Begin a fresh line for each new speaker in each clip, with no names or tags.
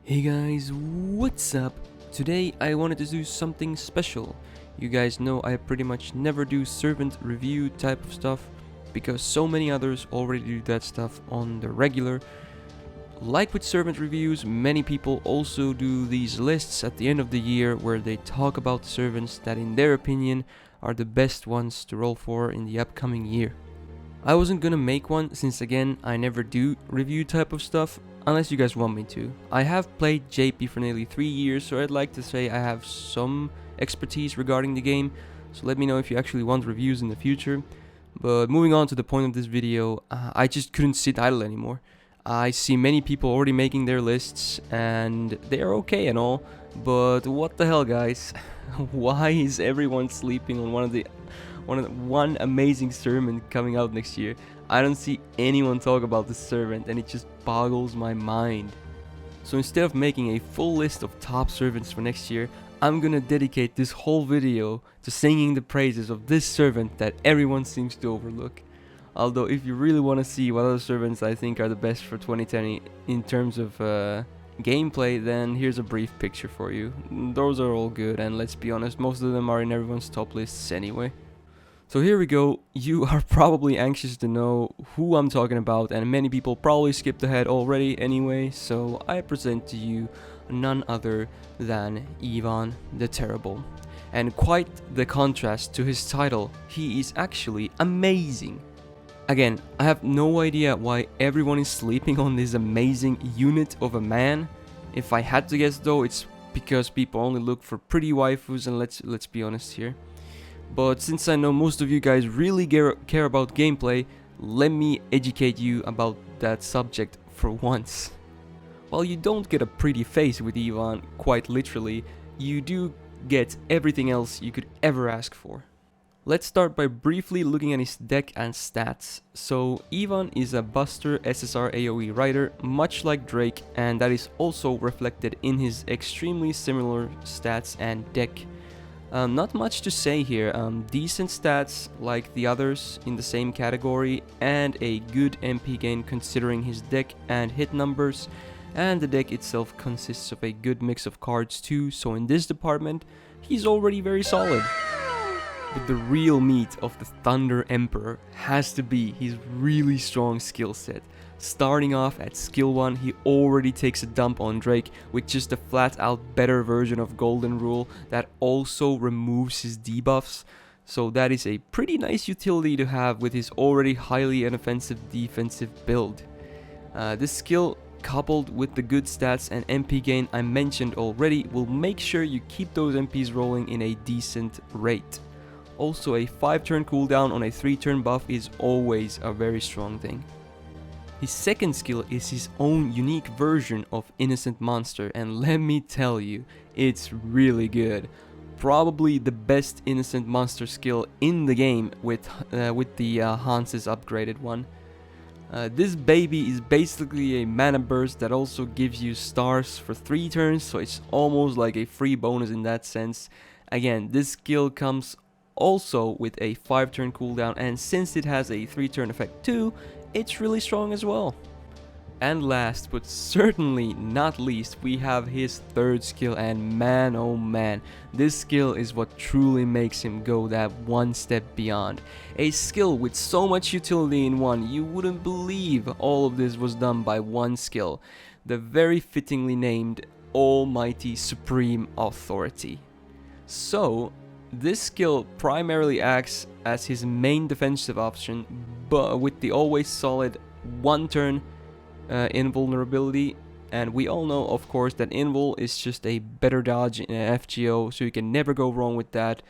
Hey guys, what's up? Today I wanted to do something special. You guys know I pretty much never do servant review type of stuff because so many others already do that stuff on the regular. Like with servant reviews, many people also do these lists at the end of the year where they talk about the servants that in their opinion are the best ones to roll for in the upcoming year. I wasn't gonna make one since again I never do review type of stuff unless you guys want me to. I have played JP for nearly 3 years, so I'd like to say I have some expertise regarding the game, so let me know if you actually want reviews in the future. But moving on to the point of this video, I just couldn't sit idle anymore. I see many people already making their lists and they are okay and all, but what the hell guys, why is everyone sleeping on one amazing servant coming out next year? I don't see anyone talk about this servant and it just boggles my mind. So instead of making a full list of top servants for next year, I'm gonna dedicate this whole video to singing the praises of this servant that everyone seems to overlook. Although if you really want to see what other servants I think are the best for 2020 in terms of gameplay, then here's a brief picture for you. Those are all good, and let's be honest, most of them are in everyone's top lists anyway. So here we go. You are probably anxious to know who I'm talking about, and many people probably skipped ahead already anyway, so I present to you none other than Ivan the Terrible. And quite the contrast to his title, he is actually amazing. Again, I have no idea why everyone is sleeping on this amazing unit of a man. If I had to guess though, it's because people only look for pretty waifus, and let's be honest here. But since I know most of you guys really care about gameplay, let me educate you about that subject for once. While you don't get a pretty face with Ivan, quite literally, you do get everything else you could ever ask for. Let's start by briefly looking at his deck and stats. So Ivan is a Buster SSR AoE rider, much like Drake, and that is also reflected in his extremely similar stats and deck. Not much to say here, decent stats like the others in the same category, and a good MP gain considering his deck and hit numbers, and the deck itself consists of a good mix of cards too, so in this department, he's already very solid. But the real meat of the Thunder Emperor has to be his really strong skill set. Starting off at skill 1, he already takes a dump on Drake with just a flat out better version of Golden Rule that also removes his debuffs. So that is a pretty nice utility to have with his already highly inoffensive defensive build. This skill, coupled with the good stats and MP gain I mentioned already, will make sure you keep those MPs rolling in a decent rate. Also, a 5-turn cooldown on a 3-turn buff is always a very strong thing. His second skill is his own unique version of Innocent Monster, and let me tell you, it's really good. Probably the best Innocent Monster skill in the game with the Hans's upgraded one. This baby is basically a mana burst that also gives you stars for 3 turns, so it's almost like a free bonus in that sense. Again, this skill comes also with a 5-turn cooldown, and since it has a 3-turn effect too, it's really strong as well. And last but certainly not least, we have his third skill, and man oh man, this skill is what truly makes him go that one step beyond. A skill with so much utility in one, you wouldn't believe all of this was done by one skill. The very fittingly named Almighty Supreme Authority. So this skill primarily acts as his main defensive option, but with the always solid 1-turn invulnerability, and we all know of course that invul is just a better dodge in an FGO, so you can never go wrong with that.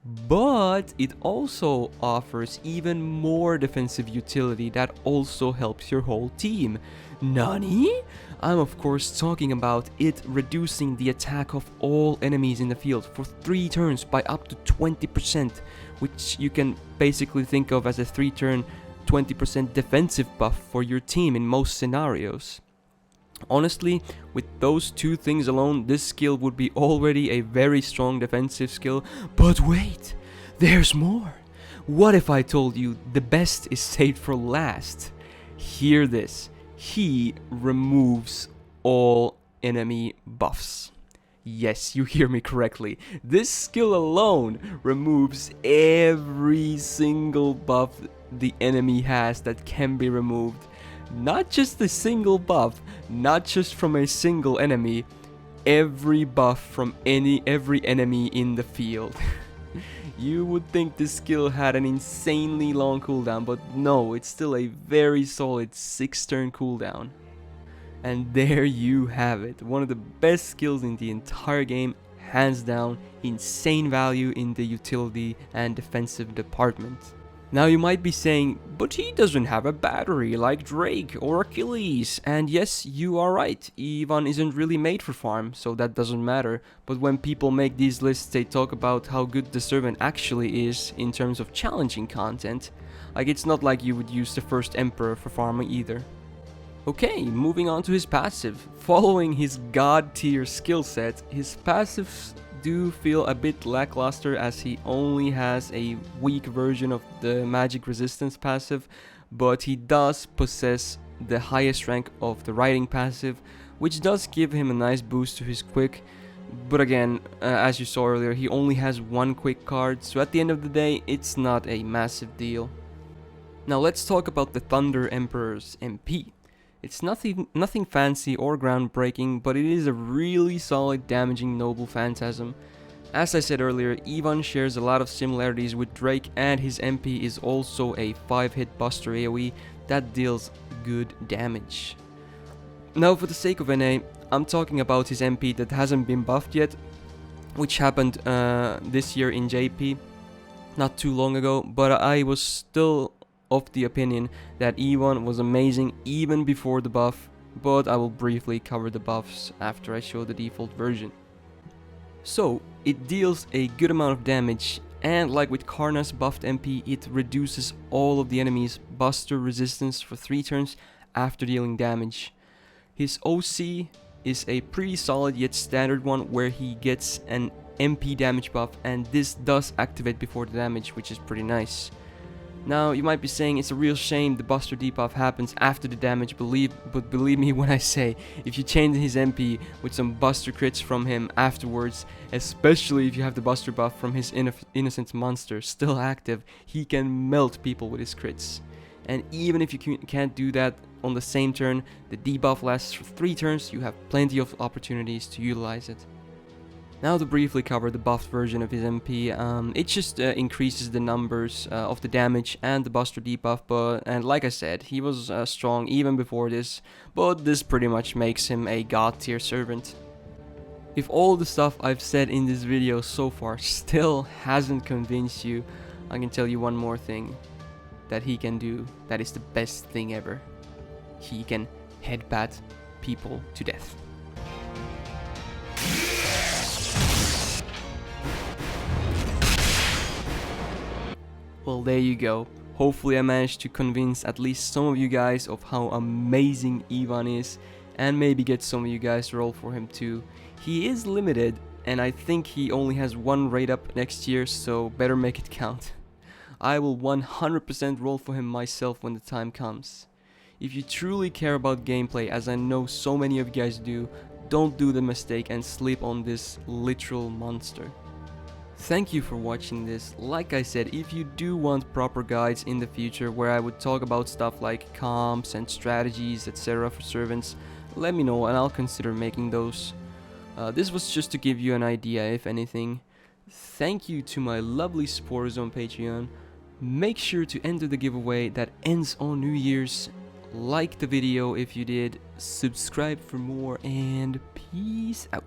But it also offers even more defensive utility that also helps your whole team. Nani? I'm of course talking about it reducing the attack of all enemies in the field for 3 turns by up to 20%, which you can basically think of as a 3-turn 20% defensive buff for your team in most scenarios. Honestly, with those 2 things alone, this skill would be already a very strong defensive skill. But wait, there's more. What if I told you the best is saved for last? Hear this. He removes all enemy buffs. Yes, you hear me correctly. This skill alone removes every single buff the enemy has that can be removed. Not just a single buff, not just from a single enemy, every buff from every enemy in the field. You would think this skill had an insanely long cooldown, but no, it's still a very solid 6-turn cooldown. And there you have it, one of the best skills in the entire game, hands down, insane value in the utility and defensive department. Now you might be saying, but he doesn't have a battery like Drake or Achilles, and yes, you are right, Ivan isn't really made for farm, so that doesn't matter, but when people make these lists they talk about how good the servant actually is in terms of challenging content. Like, it's not like you would use the first Emperor for farming either. Okay, moving on to his passive. Following his god tier skill set, his passives do feel a bit lackluster as he only has a weak version of the magic resistance passive, but he does possess the highest rank of the riding passive, which does give him a nice boost to his quick. But again, as you saw earlier, he only has one quick card, so at the end of the day, it's not a massive deal. Now let's talk about the Thunder Emperor's MP. It's nothing fancy or groundbreaking, but it is a really solid damaging noble phantasm. As I said earlier, Ivan shares a lot of similarities with Drake, and his MP is also a 5-hit buster AoE that deals good damage. Now for the sake of NA, I'm talking about his MP that hasn't been buffed yet, which happened this year in JP, not too long ago, but I was still of the opinion that Ivan was amazing even before the buff, but I will briefly cover the buffs after I show the default version. So, it deals a good amount of damage, and like with Karna's buffed MP, it reduces all of the enemy's buster resistance for 3 turns after dealing damage. His OC is a pretty solid yet standard one where he gets an MP damage buff, and this does activate before the damage, which is pretty nice. Now, you might be saying it's a real shame the buster debuff happens after the damage, but believe me when I say, if you chain his MP with some buster crits from him afterwards, especially if you have the buster buff from his innocent monster still active, he can melt people with his crits. And even if you can't do that on the same turn, the debuff lasts for 3 turns, you have plenty of opportunities to utilize it. Now to briefly cover the buffed version of his MP, it just increases the numbers of the damage and the buster debuff, and like I said, he was strong even before this, but this pretty much makes him a god tier servant. If all the stuff I've said in this video so far still hasn't convinced you, I can tell you one more thing that he can do that is the best thing ever. He can headbutt people to death. Well, there you go. Hopefully I managed to convince at least some of you guys of how amazing Ivan is, and maybe get some of you guys to roll for him too. He is limited, and I think he only has 1 raid up next year, so better make it count. I will 100% roll for him myself when the time comes. If you truly care about gameplay, as I know so many of you guys do, don't do the mistake and sleep on this literal monster. Thank you for watching this. Like I said, if you do want proper guides in the future where I would talk about stuff like comps and strategies, etc. for servants, let me know and I'll consider making those. This was just to give you an idea, if anything. Thank you to my lovely supporters on Patreon. Make sure to enter the giveaway that ends on New Year's. Like the video if you did, subscribe for more, and peace out.